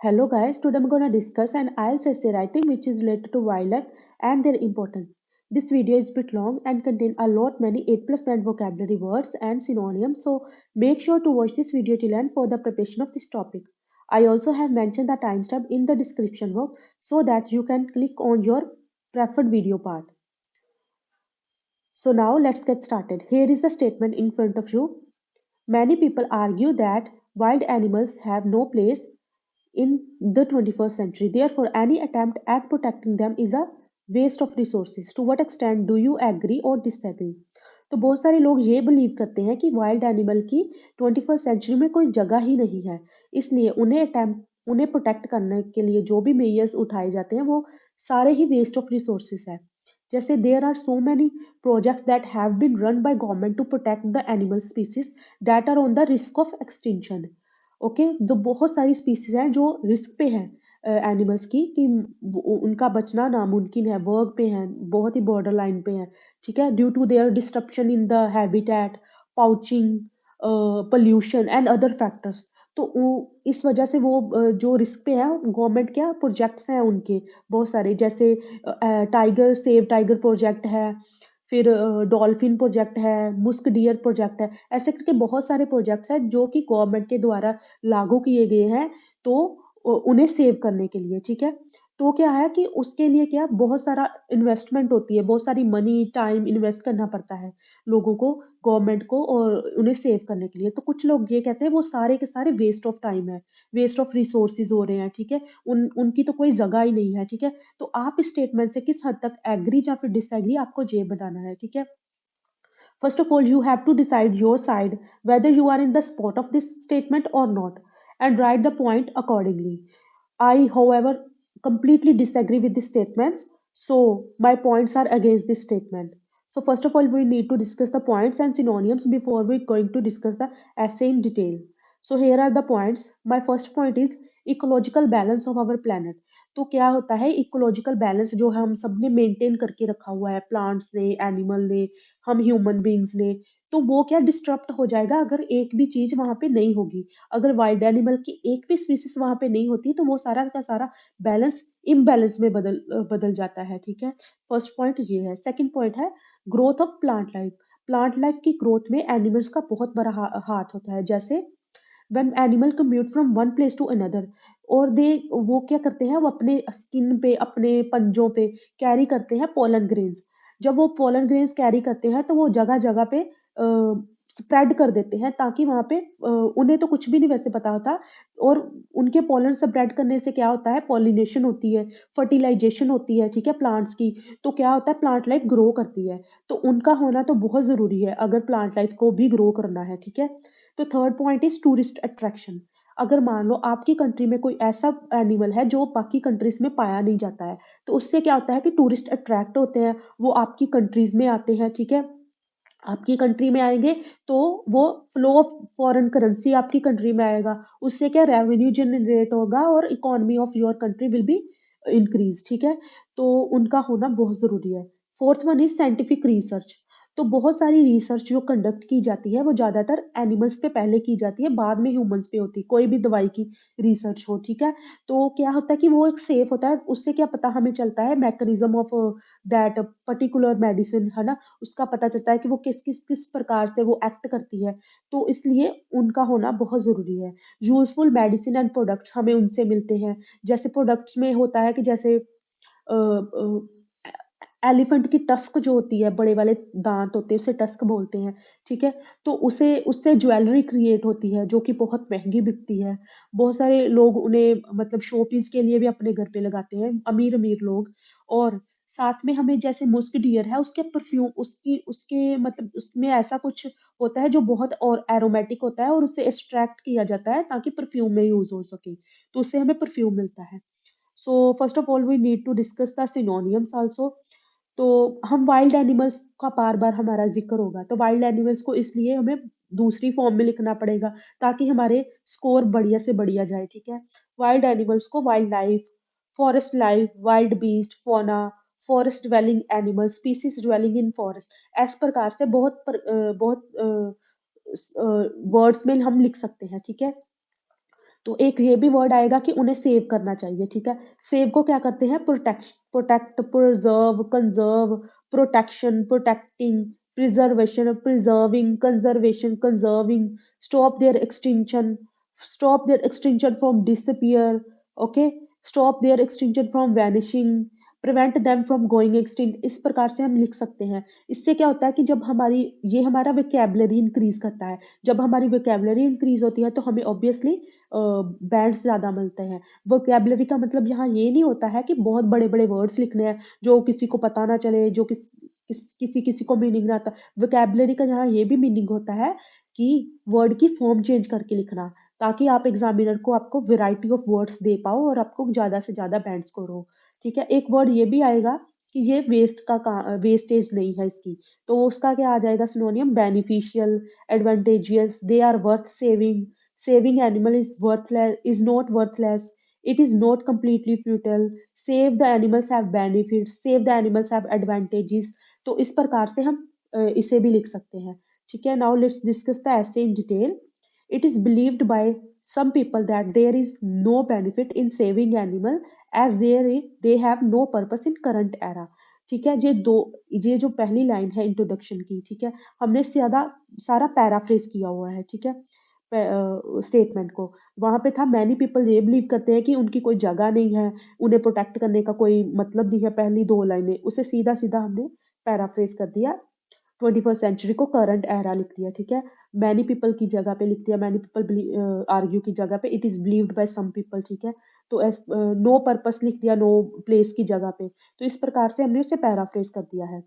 Hello guys, today I'm gonna discuss an IELTS essay writing which is related to wildlife and their importance. This video is a bit long and contain a lot many 8 plus band vocabulary words and synonyms, so make sure to watch this video till end for the preparation of this topic. I also have mentioned the timestamp in the description box so that you can click on your preferred video part. So now let's get started. Here is the statement in front of you. Many people argue that wild animals have no place in the 21st century. Therefore, any attempt at protecting them is a waste of resources. To what extent do you agree or disagree? तो बहुत सारे लोग ये believe करते हैं कि wild animal की 21st century में कोई जगह ही नहीं है, इसलिए उन्हें प्रोटेक्ट करने के लिए जो भी मेजर्स उठाए जाते हैं वो सारे ही वेस्ट ऑफ रिसोर्सेज है. जैसे there are so many projects that have been run by government to protect the animal species that are on the risk of extinction. Okay, तो बहुत सारी स्पीसीज हैं जो रिस्क पे हैं एनिमल्स की कि उनका बचना नामुमकिन है, वर्क पे हैं, बहुत ही बॉर्डर लाइन पे हैं. ठीक है, due to their disruption in the habitat, poaching, pollution and other factors. तो इस वजह से वो जो रिस्क पे है, गवर्नमेंट क्या प्रोजेक्ट्स हैं उनके बहुत सारे, जैसे टाइगर सेव टाइगर प्रोजेक्ट है, फिर डॉल्फिन प्रोजेक्ट है, मुस्क डियर प्रोजेक्ट है. ऐसे करके बहुत सारे प्रोजेक्ट्स हैं जो कि गवर्नमेंट के द्वारा लागू किए गए हैं, तो उन्हें सेव करने के लिए. ठीक है, तो क्या है कि उसके लिए क्या बहुत सारा इन्वेस्टमेंट होती है, बहुत सारी मनी टाइम इन्वेस्ट करना पड़ता है लोगों को, गवर्नमेंट को, और उन्हें सेव करने के लिए. तो कुछ लोग ये कहते हैं वो सारे के सारे वेस्ट ऑफ टाइम है, वेस्ट ऑफ रिसोर्सेज हो रहे हैं. ठीक है, उनकी तो कोई जगह ही नहीं है. ठीक है, तो आप इस स्टेटमेंट से किस हद तक एग्री या फिर डिसएग्री आपको ये बताना है. ठीक है, first of all, you have to decide your side whether you are in the spot of this statement or not and write the point accordingly. I, however, completely disagree with this statement. So, my points are against this statement. So, first of all, we need to discuss the points and synonyms before we're going to discuss the essay in detail. So, here are the points. My first point is ecological balance of our planet. तो क्या होता है ecological balance जो हम सब ने maintain करके रखा हुआ है, प्लांट्स ने, एनिमल ने, हम ह्यूमन बींग्स ने, तो वो क्या डिस्टर्ब हो जाएगा अगर एक भी चीज वहां पे नहीं होगी. अगर वाइल्ड एनिमल की एक भी स्पीसीज वहां पे नहीं होती तो वो सारा का सारा बैलेंस इम्बैलेंस में बदल जाता है. ठीक है, फर्स्ट पॉइंट ये है. सेकंड पॉइंट है growth of plant life. Plant life की ग्रोथ में एनिमल्स का बहुत बड़ा हाथ होता है. जैसे when animal commute from one place to another, और दे वो क्या करते हैं, वो अपने स्किन पे, अपने पंजों पे कैरी करते हैं पोलन ग्रेन्स. जब वो पोलन ग्रेन्स कैरी करते हैं तो वो जगह जगह पे स्प्रेड कर देते हैं ताकि वहां पे उन्हें तो कुछ भी नहीं वैसे पता होता, और उनके पोलन स्प्रेड करने से क्या होता है, पॉलिनेशन होती है, फर्टिलाइजेशन होती है. ठीक है, प्लांट्स की, तो क्या होता है प्लांट लाइफ ग्रो करती है. तो उनका होना तो बहुत जरूरी है अगर प्लांट लाइफ को भी ग्रो करना है. ठीक है, तो third point is tourist attraction. अगर मान लो आपकी कंट्री में कोई ऐसा एनिमल है जो बाकी कंट्रीज में पाया नहीं जाता है, तो उससे क्या होता है कि टूरिस्ट अट्रैक्ट होते हैं, वो आपकी कंट्रीज में आते हैं. ठीक है, आपकी कंट्री में आएंगे तो वो फ्लो ऑफ फॉरेन करेंसी आपकी कंट्री में आएगा, उससे क्या रेवेन्यू जनरेट होगा और economy of your country will be increase. ठीक है, तो उनका होना बहुत जरूरी है. Fourth one is scientific research. तो बहुत सारी रिसर्च जो कंडक्ट की जाती है वो ज्यादातर एनिमल्स पे पहले की जाती है, बाद में ह्यूमंस पे होती है, कोई भी दवाई की रिसर्च हो. ठीक है, तो क्या होता है कि वो एक सेफ होता है, उससे क्या पता हमें चलता है mechanism of that particular medicine, है ना, उसका पता चलता है कि वो किस किस किस प्रकार से वो एक्ट करती है. तो इसलिए उनका होना बहुत जरूरी है. यूजफुल मेडिसिन एंड प्रोडक्ट्स हमें उनसे मिलते हैं. जैसे प्रोडक्ट्स में होता है कि जैसे एलिफेंट की टस्क जो होती है, बड़े वाले दांत होते हैं, उसे टस्क बोलते हैं. ठीक है, तो उसे उससे ज्वेलरी क्रिएट होती है जो कि बहुत महंगी बिकती है. बहुत सारे लोग उन्हें मतलब शो पीस के लिए भी अपने घर पे लगाते हैं, अमीर अमीर लोग. और साथ में हमें जैसे मुस्क डियर है, उसके परफ्यूम, उसकी उसके मतलब उसमें ऐसा कुछ होता है जो बहुत और एरोमेटिक होता है और उससे एक्सट्रैक्ट किया जाता है ताकि परफ्यूम में यूज हो सके, तो उससे हमें परफ्यूम मिलता है. So first of all we need to discuss the synonyms also. तो हम वाइल्ड एनिमल्स का बार बार हमारा जिक्र होगा, तो वाइल्ड एनिमल्स को इसलिए हमें दूसरी फॉर्म में लिखना पड़ेगा ताकि हमारे स्कोर बढ़िया से बढ़िया जाए. ठीक है, वाइल्ड एनिमल्स को wild life, forest life, wild beast, fauna, forest dwelling animal, species dwelling in forest, इस प्रकार से बहुत वर्ड्स में हम लिख सकते हैं. ठीक है, तो एक ये भी वर्ड आएगा कि उन्हें सेव करना चाहिए, ठीक है। सेव को क्या करते हैं, protect, preserve, conserve, protection, protecting, preservation, preserving, conservation, conserving, stop their extinction, stop their extinction from disappear, okay, stop their extinction from vanishing, prevent them from going extinct. इस प्रकार से हम लिख सकते हैं। इससे क्या होता है कि जब हमारी ये हमारा वोकैबुलरी इंक्रीज करता है। जब हमारी वोकैबुलरी इंक्रीज होती है तो हमें ऑब्वियसली बैंड्स ज़्यादा मिलते हैं। वोकैबुलरी का मतलब यहाँ ये नहीं होता है कि बहुत बड़े-बड़े वर्ड्स लिखने हैं, जो किसी को पता ना चले, जो किसी को मीनिंग ना आता। वोकैबुलरी का यहाँ ये भी मीनिंग होता है कि वर्ड की फॉर्म चेंज करके लिखना, ताकि आप एग्ज़ामिनर को आपको वैरायटी ऑफ वर्ड्स दे पाओ और आपको ज़्यादा से ज़्यादा बैंड स्कोर हो, ठीक है। एक वर्ड ये भी आएगा कि ये वेस्टेज नहीं है इसकी, तो उसका क्या आ जाएगा synonym, beneficial, advantageous, they are worth saving, saving animal is worthless, is not worthless, it is not completely futile, save the animals have benefits, save the animals have advantages। तो इस प्रकार से हम इसे भी लिख सकते हैं, ठीक है। Now let's discuss the essay in detail. It is believed by some people that there is no benefit in saving animal as they have no purpose in current era। ठीक है। ये जो पहली लाइन है इंट्रोडक्शन की, ठीक है, हमने इससे ज्यादा सारा पैराफ्रेज किया हुआ है, ठीक है, स्टेटमेंट को। वहां पे था मैनी पीपल ये बिलीव करते हैं कि उनकी कोई जगह नहीं है, उन्हें प्रोटेक्ट करने का कोई मतलब नहीं है, पहली दो लाइनें उसे सीधा सीधा हमने पैराफ्रेज कर दिया, 21st सेंचुरी को करंट एरा लिख दिया, ठीक है। मैनी पीपल की जगह पे लिख दिया, मैनी पीपल आर्ग्यू की जगह पे it is believed by some people, ठीक है। तो नो पर्पस लिख दिया नो प्लेस की जगह पे। तो इस प्रकार से हमने उसे पैराफ्रेज कर दिया है।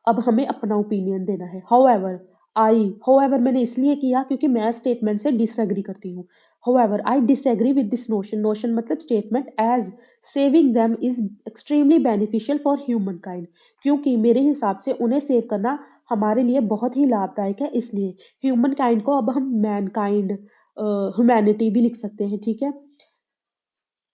अब हमें अपना ओपिनियन देना है। हाउएवर मैंने इसलिए किया क्योंकि मैं स्टेटमेंट से डिसएग्री करती हूँ। However I disagree with this notion मतलब statement, as saving them is extremely beneficial for humankind. क्योंकि मेरे हिसाब से उन्हें सेव करना हमारे लिए बहुत ही लाभदायक है, इसलिए ह्यूमन काइंड को अब हम मैन काइंड, ह्यूमैनिटी भी लिख सकते हैं, ठीक है।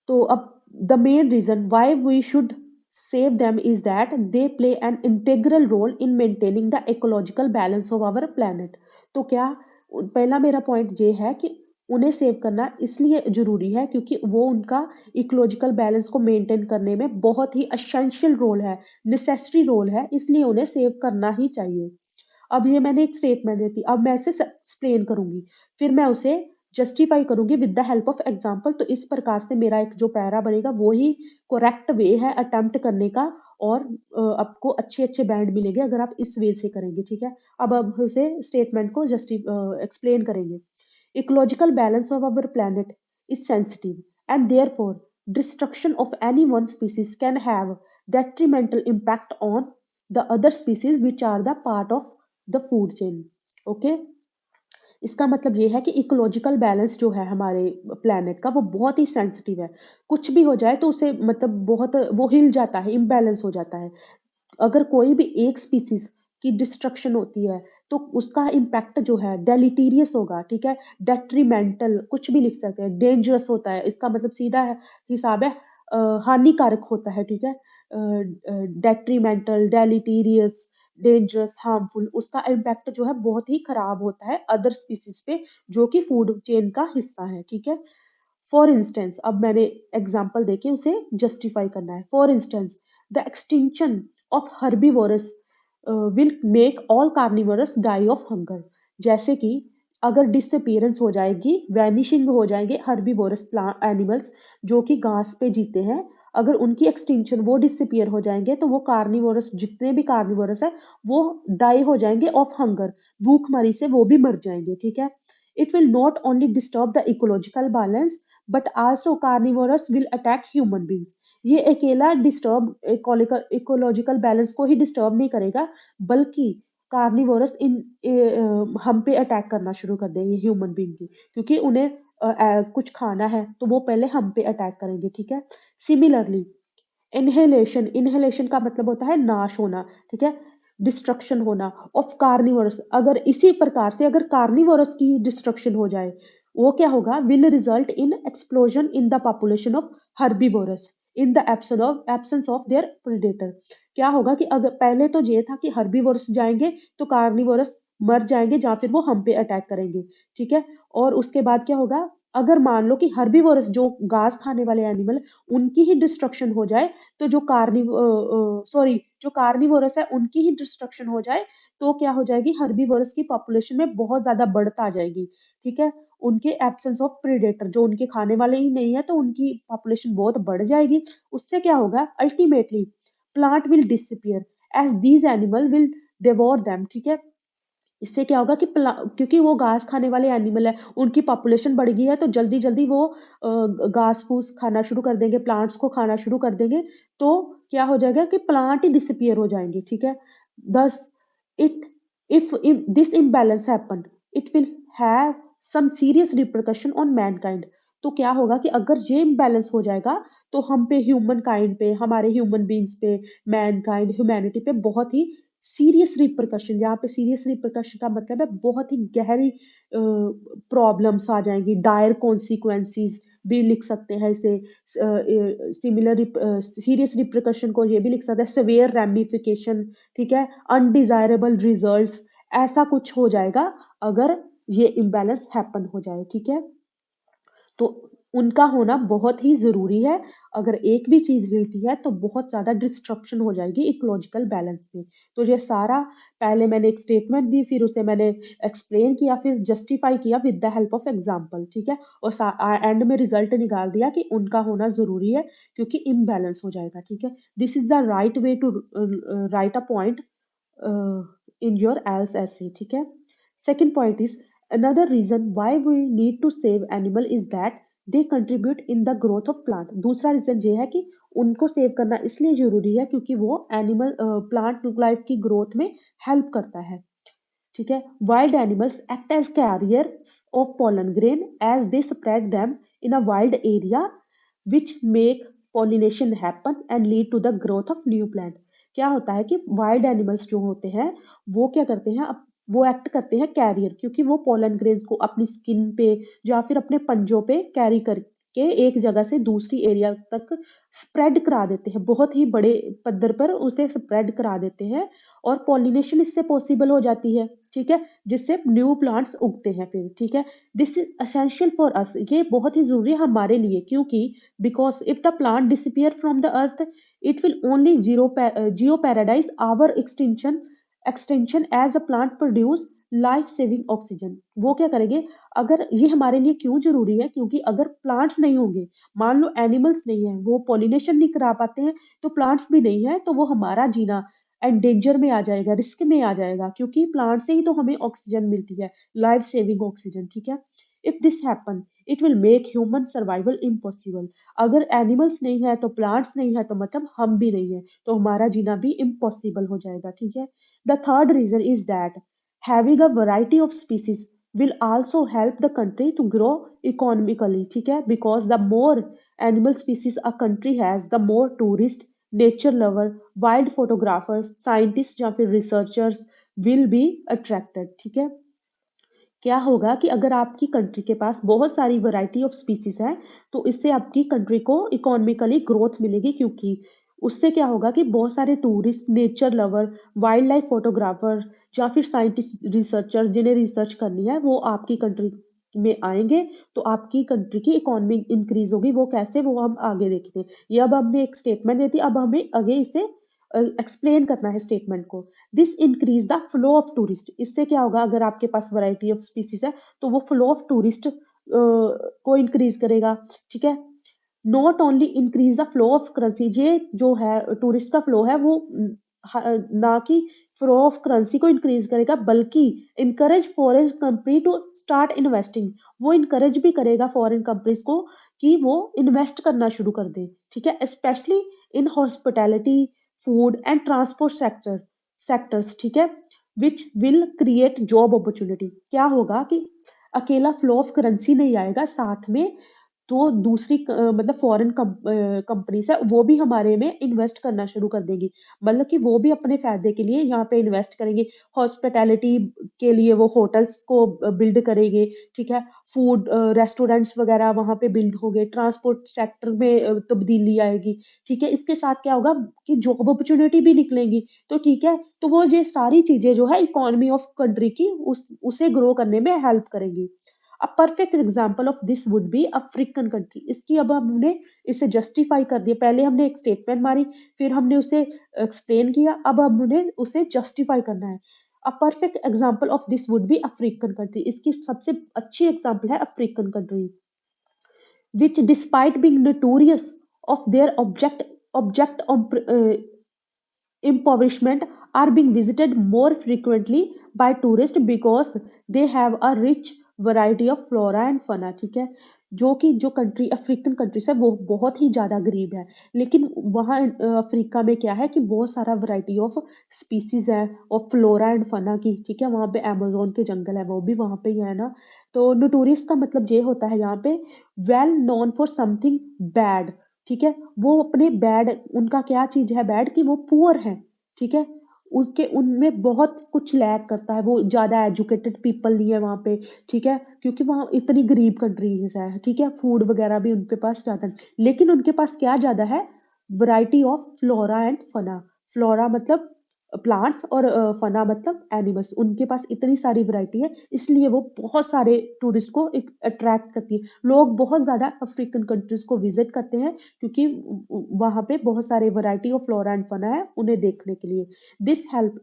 तो अब the main reason why we should save them is that they play an integral role in maintaining the ecological balance of our planet। तो क्या, पहला मेरा पॉइंट ये है कि उन्हें सेव करना इसलिए जरूरी है क्योंकि वो उनका इकोलॉजिकल बैलेंस को मेंटेन करने में बहुत ही असेंशियल रोल है, नेसेसरी रोल है, इसलिए उन्हें सेव करना ही चाहिए। अब ये मैंने एक स्टेटमेंट दी थी, अब मैं इसे एक्सप्लेन करूंगी, फिर मैं उसे जस्टिफाई करूंगी with the help of example. तो इस प्रकार से मेरा एक जो पैरा बनेगा वो ही करेक्ट वे है अटेम्प्ट करने का, और आपको अच्छे अच्छे बैंड मिलेंगे अगर आप इस वे से करेंगे, ठीक है। अब उसे स्टेटमेंट को एक्सप्लेन करेंगे। Ecological balance of our planet is sensitive, and therefore destruction of any one species can have detrimental impact on the other species which are the part of the food chain। Okay, इसका मतलब ये है कि ecological balance जो है हमारे planet का वो बहुत ही सेंसिटिव है। कुछ भी हो जाए तो उसे मतलब बहुत वो हिल जाता है, इम्बैलेंस हो जाता है। अगर कोई भी एक स्पीसीज की डिस्ट्रक्शन होती है तो उसका इम्पैक्ट जो है डेलिटीरियस होगा, ठीक है। डेट्रीमेंटल कुछ भी लिख सकते हैं, डेंजरस होता है, इसका मतलब सीधा है हिसाब है हानिकारक होता है, ठीक है। डेट्रीमेंटल, डेलिटीरियस, डेंजरस, हार्मफुल, उसका इम्पैक्ट जो है बहुत ही खराब होता है अदर स्पीसीज पे जो कि फूड चेन का हिस्सा है, ठीक है। फॉर इंस्टेंस, अब मैंने एग्जाम्पल देके उसे जस्टिफाई करना है। For instance the extinction of herbivores will make all carnivores die of hunger. जैसे कि अगर डिसअपियरेंस हो जाएगी, वैनिशिंग हो जाएंगे हर्बीवोरस प्लांट एनिमल्स जो कि घास पे जीते हैं, अगर उनकी एक्सटिंक्शन वो डिसअपियर हो जाएंगे तो वो कार्निवोरस जितने भी कार्निवोरस है वो डाई हो जाएंगे ऑफ हंगर, भूखमरी से वो भी मर जाएंगे, ठीक है। It will not only disturb the ecological balance but also carnivorous will attack human beings. ये अकेला डिस्टर्ब इकोलॉजिकल बैलेंस को ही डिस्टर्ब नहीं करेगा, बल्कि कार्निवोरस हम पे अटैक करना शुरू कर देंगे ह्यूमन बींग की, क्योंकि उन्हें कुछ खाना है तो वो पहले हम पे अटैक करेंगे, ठीक है। सिमिलरली इनहेलेशन का मतलब होता है नाश होना, ठीक है, डिस्ट्रक्शन होना ऑफ कार्निवोरस। अगर इसी प्रकार से अगर कार्निवोरस की डिस्ट्रक्शन हो जाए वो क्या होगा, will result in explosion in the population of herbivores in the absence of their predator. क्या होगा कि अगर पहले तो ये था कि हर्बीवोरस जाएंगे तो कार्निवोरस मर जाएंगे या फिर वो हम पे अटैक करेंगे, ठीक है। और उसके बाद क्या होगा, अगर मान लो कि हर्बीवोरस जो घास खाने वाले एनिमल उनकी ही डिस्ट्रक्शन हो जाए, तो जो कार्निवोरस है उनकी ही डिस्ट्रक्शन हो जाए, तो क्या हो जाएगी, हर्बीवोरस की पॉपुलेशन में बहुत ज्यादा बढ़त आ जाएगी। ठीक है, उनके एब्सेंस ऑफ प्रीडेटर, जो उनके खाने वाले ही नहीं है, तो उनकी पॉपुलेशन बहुत बढ़ जाएगी। उससे क्या होगा, ultimately plant will disappear as these animal will devour them. ठीक है, इससे क्या होगा कि क्योंकि वो घास खाने वाले एनिमल है, उनकी पॉपुलेशन बढ़ गई है, तो जल्दी जल्दी वो घास फूस खाना शुरू कर देंगे, प्लांट्स को खाना शुरू कर देंगे। तो क्या हो जाएगा कि प्लांट ही डिसअपियर हो जाएंगे। ठीक है, thus it if this imbalance happen, it will have some serious repercussion on mankind। तो क्या होगा कि अगर ये इम्बैलेंस हो जाएगा, तो हम पे, ह्यूमन काइंड पे, हमारे ह्यूमन बींग्स पे, मैनकाइंड, ह्यूमैनिटी पे बहुत ही सीरियस रिpercussion, यहाँ पे सीरियस रिpercussion का मतलब है बहुत ही गहरी प्रॉब्लम्स आ जाएंगी, डायर कॉन्सिक्वेंसेस भी लिख सकते हैं इसे। सिमिलर सीरियस रिpercussion को ये भी लिख सकते हैं, सेवियर रैमिफिकेशन। ठीक है, अनडिजायरेबल रिजल्ट्स, ऐसा कुछ हो जाएगा अगर ये इम्बैलेंस हैपन हो जाए। ठीक है, तो उनका होना बहुत ही जरूरी है। अगर एक भी चीज हिलती है तो बहुत ज्यादा डिस्ट्रप्शन हो जाएगी इकोलॉजिकल बैलेंस में। तो ये सारा, पहले मैंने एक स्टेटमेंट दी, फिर उसे मैंने एक्सप्लेन किया, फिर जस्टिफाई किया with the help of example. ठीक है, और एंड में रिजल्ट निकाल दिया कि उनका होना जरूरी है, क्योंकि इम्बैलेंस हो जाएगा। ठीक है, this is the right way to write a point in your else essay। ठीक है, second point is, another reason why we need to save animal is that they contribute in the growth of plant। दूसरा reason ये है कि उनको save करना इसलिए जरूरी है क्योंकि वो एनिमल प्लांट लाइफ की ग्रोथ में हेल्प करता है। ठीक है, wild animals act as carriers of pollen grain as they spread them in a wild area, which make pollination happen and lead to the growth of new plant। क्या होता है कि वाइल्ड एनिमल्स जो होते हैं, वो क्या करते हैं, वो एक्ट करते हैं कैरियर, क्योंकि वो पोलन ग्रेन्स को अपनी स्किन पे या फिर अपने पंजों पे कैरी करके एक जगह से दूसरी एरिया तक स्प्रेड करा देते हैं, बहुत ही बड़े पद्धर पर उसे स्प्रेड करा देते हैं, और पॉलिनेशन इससे पॉसिबल हो जाती है। ठीक है, जिससे न्यू प्लांट्स उगते हैं फिर। ठीक है, this is essential for us, ये बहुत ही जरूरी है हमारे लिए, क्योंकि because if the plant disappear from the earth, it will only jeopardise our extension as a plant produce life saving oxygen. वो क्या करेंगे, अगर ये हमारे लिए क्यों जरूरी है, क्योंकि अगर प्लांट्स नहीं होंगे, मान लो एनिमल्स नहीं है, वो पॉलिनेशन नहीं करा पाते हैं, तो प्लांट्स भी नहीं है, तो वो हमारा जीना एंडेंजर में आ जाएगा, रिस्क में आ जाएगा, क्योंकि प्लांट से ही तो हमें ऑक्सीजन मिलती है, लाइफ सेविंग ऑक्सीजन। ठीक है, if this happen, it will make human survival impossible. अगर एनिमल्स नहीं है तो प्लांट्स नहीं है, तो मतलब हम भी नहीं है, तो हमारा जीना भी इम्पॉसिबल हो जाएगा। ठीक है, the third reason is that having a variety of species will also help the country to grow economically। ठीक है, because the more animal species a country has, the more tourist, nature lover, wild photographers, scientist या फिर researchers will be attracted. ठीक है, क्या होगा कि अगर आपकी कंट्री के पास बहुत सारी वैरायटी ऑफ स्पीसीज है, तो इससे आपकी कंट्री को इकोनॉमिकली ग्रोथ मिलेगी, क्योंकि उससे क्या होगा कि बहुत सारे tourist, nature lover, wild life photographer या फिर साइंटिस्ट, रिसर्चर्स जिन्हें रिसर्च करनी है, वो आपकी कंट्री में आएंगे, तो आपकी कंट्री की इकोनॉमी इंक्रीज होगी। वो कैसे, वो हम आगे देखते हैं। ये अब हमने एक स्टेटमेंट दी थी, अब हमें आगे इसे एक्सप्लेन करना है स्टेटमेंट को। This increase the flow of tourist, इससे क्या होगा, अगर आपके पास वैरायटी ऑफ स्पीसीज है, तो वो फ्लो ऑफ टूरिस्ट को इंक्रीज करेगा। ठीक है, not only increase the flow of currency, ये जो है टूरिस्ट का फ्लो है, वो ना कि फ्लो ऑफ करेंसी को इंक्रीज करेगा, बल्कि encourage foreign company to start investing, वो इनकरेज भी करेगा फॉरेन कंपनीज को कि वो इन्वेस्ट करना शुरू कर दे। ठीक है, specially in hospitality, food and transport sectors. ठीक है, which will create job opportunity. क्या होगा कि अकेला फ्लो ऑफ करेंसी नहीं आएगा, साथ में तो दूसरी मतलब फॉरेन कंपनीज है, वो भी हमारे में इन्वेस्ट करना शुरू कर देंगी, मतलब कि वो भी अपने फायदे के लिए यहाँ पे इन्वेस्ट करेंगे। हॉस्पिटैलिटी के लिए वो होटल्स को बिल्ड करेंगे। ठीक है, फूड रेस्टोरेंट्स वगैरह वहाँ पे बिल्ड होंगे, ट्रांसपोर्ट सेक्टर में तब्दीली आएगी। ठीक है, इसके साथ क्या होगा कि जॉब अपॉर्चुनिटी भी निकलेंगी। तो ठीक है, तो वो ये सारी चीजें जो है इकोनॉमी ऑफ कंट्री की उसे ग्रो करने में हेल्प करेंगी। A perfect example of this would be African country. इसकी अब हमने इसे जस्टिफाई कर दिया, पहले हमने एक स्टेटमेंट मारी, फिर हमने उसे एक्सप्लेन किया, अब हमने उसे जस्टिफाई करना है। A perfect example of this would be African country, इसकी सबसे अच्छी एग्जाम्पल है African country, which despite being notorious of their object impoverishment are being visited more frequently by tourists because they have a rich variety of flora and fauna। ठीक है, जो कि जो country African countries है वो बहुत ही ज़्यादा गरीब है, लेकिन वहाँ अफ्रीका में क्या है कि बहुत सारा वैरायटी ऑफ स्पीसीज है और फ्लोरा एंड फना की। ठीक है, वहाँ पे अमेजोन के जंगल है वो भी वहाँ पे ही है ना। तो नोटोरियस का मतलब ये होता है यहाँ पे well known for something bad. ठीक है, वो अपने बैड, उनका क्या चीज है बैड कि वो पुअर है। ठीक है, उसके उनमें बहुत कुछ लैक करता है, वो ज्यादा एजुकेटेड पीपल नहीं है वहाँ पे। ठीक है, क्योंकि वहाँ इतनी गरीब कंट्रीज है। ठीक है, फूड वगैरह भी उनके पास ज्यादा नहीं, लेकिन उनके पास क्या ज्यादा है, variety of flora and fauna. Flora मतलब प्लांट्स और फना मतलब एनिमल्स, उनके पास इतनी सारी वैरायटी है, इसलिए वो बहुत सारे टूरिस्ट को अट्रैक्ट करती है। लोग बहुत ज्यादा अफ्रीकन कंट्रीज को विजिट करते हैं क्योंकि वहां पे बहुत सारे variety of flora and fauna है उन्हें देखने के लिए। This help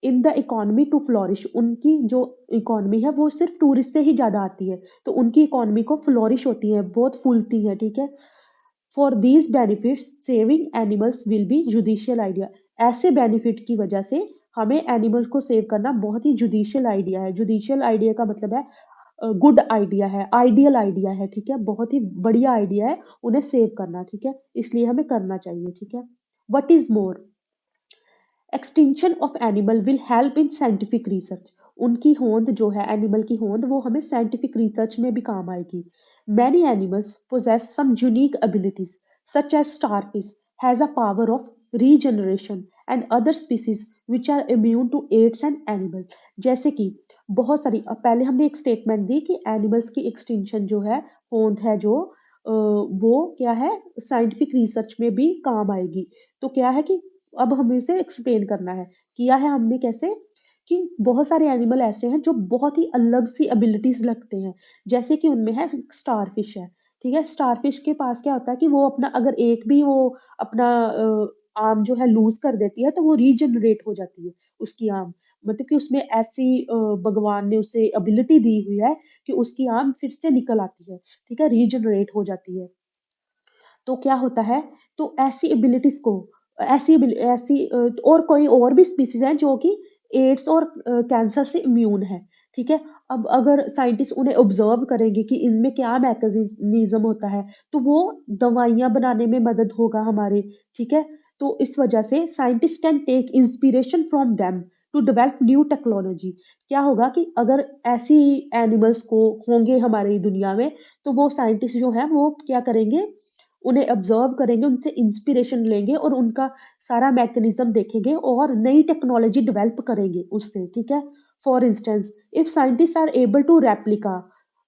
in the economy to flourish, उनकी जो इकोनॉमी है वो सिर्फ टूरिस्ट से ही ज्यादा आती है, तो उनकी इकोनॉमी को फ्लोरिश होती है, बहुत फूलती है। ठीक है, for these benefits saving animals will be judicial idea. ऐसे बेनिफिट की वजह से हमें एनिमल्स को सेव करना बहुत ही जुडिशियल आइडिया है। जुडिशियल आइडिया का मतलब है गुड आइडिया है, आइडियल आइडिया है। ठीक है, बहुत ही बढ़िया आइडिया है उन्हें सेव करना। ठीक है, इसलिए हमें करना चाहिए। ठीक है, what is more, extinction of animal will help in scientific research. उनकी होंद जो है, एनिमल की होंद, वो हमें साइंटिफिक रिसर्च में भी काम आएगी। Many animals possess some unique abilities such as starfish has a power of regeneration and other species which are immune to AIDS and animal. जैसे कि बहुत सारी, अब पहले हमने एक स्टेटमेंट दी कि एनिमल्स की एक्सटिंक्शन जो है, होंद है जो वो क्या है, साइंटिफिक रिसर्च में भी काम आएगी। तो क्या है कि अब हमें इसे एक्सप्लेन करना है, किया है हमने कैसे, कि बहुत सारे एनिमल ऐसे हैं जो बहुत ही अलग सी एबिलिटीज लगते हैं। जैसे कि उनमें है स्टारफिश है। ठीक है, स्टारफिश के पास क्या होता है कि वो अपना अगर एक भी वो अपना आर्म जो है लूज कर देती है तो वो रीजनरेट हो जाती है उसकी आर्म। मतलब कि उसमें ऐसी भगवान ने उसे एबिलिटी दी हुई है कि उसकी आर्म फिर से निकल आती है। ठीक है, रीजनरेट हो जाती है। तो क्या होता है, तो ऐसी एबिलिटीज को, ऐसी और कोई और भी स्पीसीज हैं जो कि एड्स और कैंसर से इम्यून है। ठीक है, अब अगर साइंटिस्ट उन्हें ऑब्जर्व करेंगे कि इनमें क्या मैकेनिज्म होता है, तो वो दवाइयां बनाने में मदद होगा हमारे। ठीक है, तो इस वजह से scientist can take inspiration from them to develop new technology. क्या होगा कि अगर ऐसी एनिमल्स को होंगे हमारी दुनिया में, तो वो साइंटिस्ट जो है वो क्या करेंगे, उन्हें ऑब्जर्व करेंगे, उनसे इंस्पिरेशन लेंगे और उनका सारा मैकेनिज्म देखेंगे और नई टेक्नोलॉजी डेवलप करेंगे उससे। ठीक है, for instance if scientist are able to replica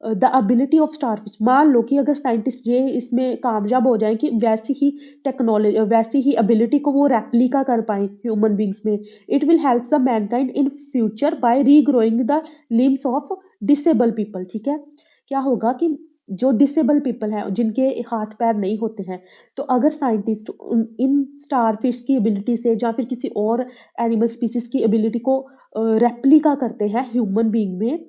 the ability of starfish, मान लो कि अगर साइंटिस्ट ये इसमें कामयाब हो जाए कि वैसी ही टेक्नोलॉजी, वैसी ही एबिलिटी को वो रेप्लिका कर पाए ह्यूमन बींग्स में, it will help the mankind in future by regrowing the limbs of disable people. ठीक है, क्या होगा कि जो डिसेबल पीपल हैं जिनके हाथ पैर नहीं होते हैं, तो अगर साइंटिस्ट इन स्टारफिश की एबिलिटी से या फिर किसी और एनिमल स्पीसीज की एबिलिटी को रेप्लिका करते हैं ह्यूमन बीइंग में,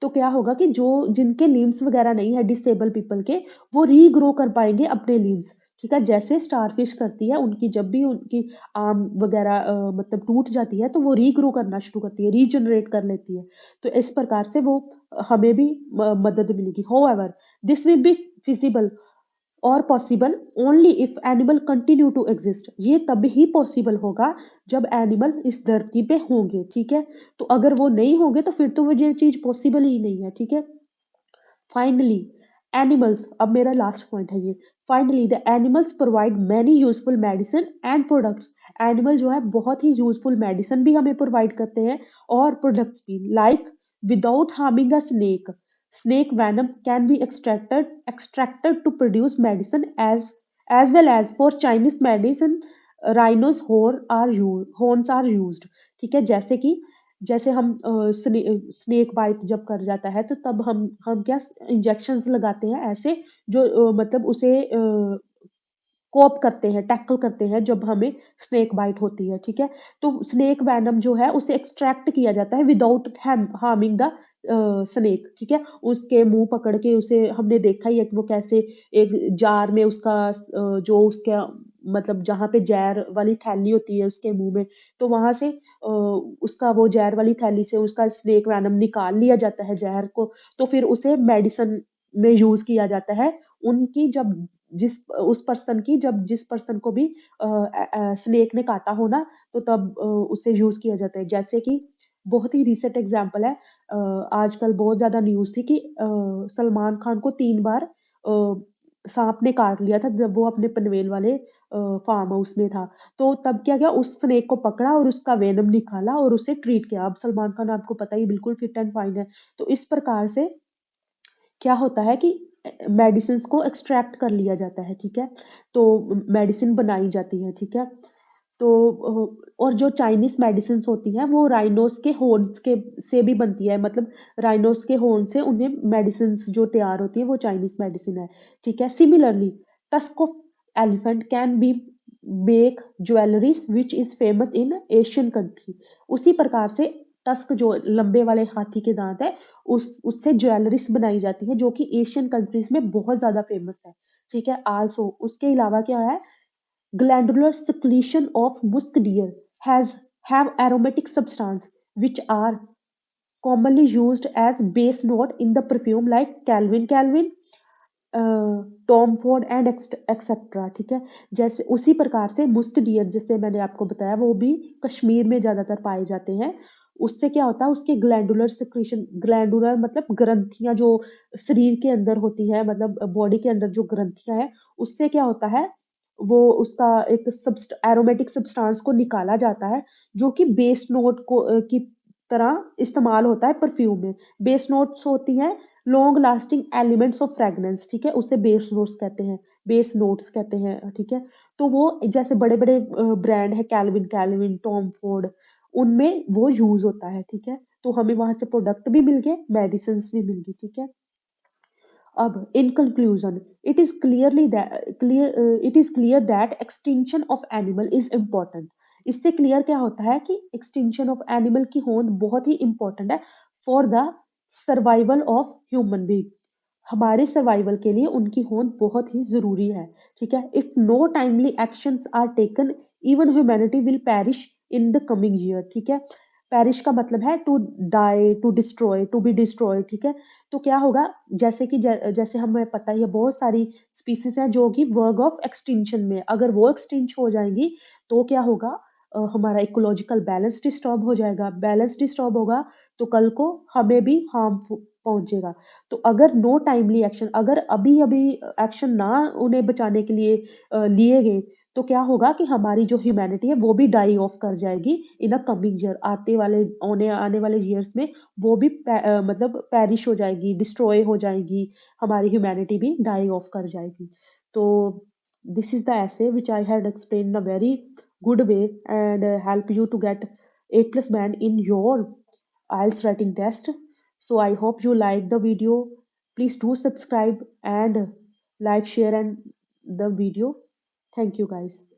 तो क्या होगा कि जो जिनके लिम्स वगैरह नहीं है डिसेबल पीपल के, वो रीग्रो कर पाएंगे अपने लिम्स। ठीक है, जैसे स्टारफिश करती है, उनकी जब भी उनकी आर्म वगैरह मतलब टूट जाती है तो वो रीग्रो करना शुरू करती है, रीजनरेट कर लेती है। तो इस प्रकार से वो हमें भी मदद मिलेगी। However this will be feasible और possible only if animal continue to exist. ये तब ही पॉसिबल होगा जब एनिमल इस धरती पे होंगे। ठीक है, तो अगर वो नहीं होंगे तो फिर तो वो ये चीज पॉसिबल ही नहीं है। ठीक है, फाइनली एनिमल्स, अब मेरा लास्ट पॉइंट है ये, finally the animals provide many useful medicine and products. Animal जो है बहुत ही यूजफुल मेडिसिन भी हमें प्रोवाइड करते हैं और प्रोडक्ट्स भी, like without harming a snake, snake venom can be extracted to produce medicine as well as for Chinese medicine rhinos horns are used। ठीक है, जैसे कि जैसे हम स्नेक बाइट जब कर जाता है तो तब हम क्या इंजेक्शंस लगाते हैं ऐसे, जो मतलब उसे कोप करते हैं, टैकल करते हैं जब हमें स्नेक बाइट होती है, ठीक है। तो स्नेक वैनम जो है उसे एक्सट्रैक्ट किया जाता है विदाउट हार्मिंग द स्नेक, ठीक है। उसके मुंह पकड़ के उसे हमने देखा ही है कि वो कैसे एक जार में उसका जो उसका मतलब जहाँ पे जहर वाली थैली होती है उसके मुंह में, तो वहां से उसका वो जहर वाली थैली से उसका स्नेक वैनम निकाल लिया जाता है जहर को। तो फिर उसे मेडिसिन में यूज किया जाता है। उनकी जब जिस उस पर्सन की जब जिस पर्सन को भी स्नेक ने काटा हो ना, तो तब उसे यूज किया जाता है। जैसे कि बहुत ही रिसेंट एग्जांपल है, आजकल बहुत ज्यादा न्यूज थी कि सलमान खान को 3 बार सांप ने काट लिया था जब वो अपने पनवेल वाले फार्म हाउस में था। तो तब क्या गया, उस स्नेक को पकड़ा और उसका वेनम निकाला और उसे ट्रीट किया। अब सलमान खान आपको पता ही बिल्कुल फिट एंड फाइन है। तो इस प्रकार से क्या होता है कि मेडिसिन को एक्सट्रैक्ट कर लिया जाता है, ठीक है। तो मेडिसिन बनाई जाती है, ठीक है। तो और जो चाइनीज मेडिसिन होती हैं वो राइनोस के हॉर्न्स के से भी बनती है, मतलब राइनोस के हॉर्न से उन्हें मेडिसिन जो तैयार होती है वो चाइनीज मेडिसिन है, ठीक है। Similarly tusk of elephant can be make jewelleries which is famous in Asian country. उसी प्रकार से टस्क जो लंबे वाले हाथी के दांत है, उस उससे ज्वेलरीज बनाई जाती है जो कि एशियन कंट्रीज में बहुत ज्यादा फेमस है, ठीक है। आल्सो उसके अलावा क्या है, glandular secretion of musk deer has have aromatic substance which are commonly used as base note in the perfume like Calvin Tom Ford and etcetera, ठीक है। जैसे उसी प्रकार से मुस्क डियर जैसे मैंने आपको बताया वो भी कश्मीर में ज्यादातर पाए जाते हैं। उससे क्या होता है, उसके ग्लैंडुलर सिक्रीशन, ग्लैंडुलर मतलब ग्रंथियां जो शरीर के अंदर होती है, मतलब बॉडी के अंदर जो ग्रंथियां है, उससे क्या होता है, वो उसका एक एरोमेटिक सब्सटेंस को निकाला जाता है जो कि बेस नोट को की तरह इस्तेमाल होता है परफ्यूम में। बेस नोट्स होती हैं long lasting elements of fragrance, ठीक है, उसे बेस नोट्स कहते हैं, बेस नोट्स कहते हैं, ठीक है। तो वो जैसे बड़े बड़े ब्रांड है, कैल्विन टॉम फोर्ड, उनमें वो यूज होता है, ठीक है। तो हमें वहां से प्रोडक्ट भी मिल गए, मेडिसिन भी मिल गई, ठीक है। अब in conclusion it is clear that extinction of animal is important. इससे क्लियर क्या होता है कि एक्सटिंक्शन ऑफ एनिमल की होंद बहुत ही इंपॉर्टेंट है for the survival of human being. हमारे सर्वाइवल के लिए उनकी होंद बहुत ही जरूरी है, ठीक है। If no timely actions are taken even humanity will perish in the coming year, ठीक है। पेरिश का मतलब है to die, to destroy, to be destroy, ठीक है। तो क्या होगा, जैसे कि जैसे हमें पता ही है बहुत सारी स्पीसीज हैं जो कि वर्ग ऑफ एक्सटिंक्शन में, अगर वो एक्सटिंक्ट हो जाएंगी तो क्या होगा, हमारा इकोलॉजिकल बैलेंस डिस्टर्ब हो जाएगा। बैलेंस डिस्टर्ब होगा तो कल को हमें भी हार्म पहुंचेगा। तो अगर नो टाइमली एक्शन, अगर अभी अभी एक्शन ना उन्हें बचाने के लिए लिए गए, तो क्या होगा कि हमारी जो ह्यूमैनिटी है वो भी डाई ऑफ कर जाएगी इन अ कमिंग ईयर, आते वाले आने वाले ईयर्स में वो भी मतलब पेरिश हो जाएगी, डिस्ट्रॉय हो जाएगी, हमारी ह्यूमैनिटी भी डाई ऑफ कर जाएगी। तो this is the essay which I had explained in a very good way and help you to get A+ band in your IELTS writing test. So I hope you like the video. Please do subscribe and like, share and the video. Thank you guys.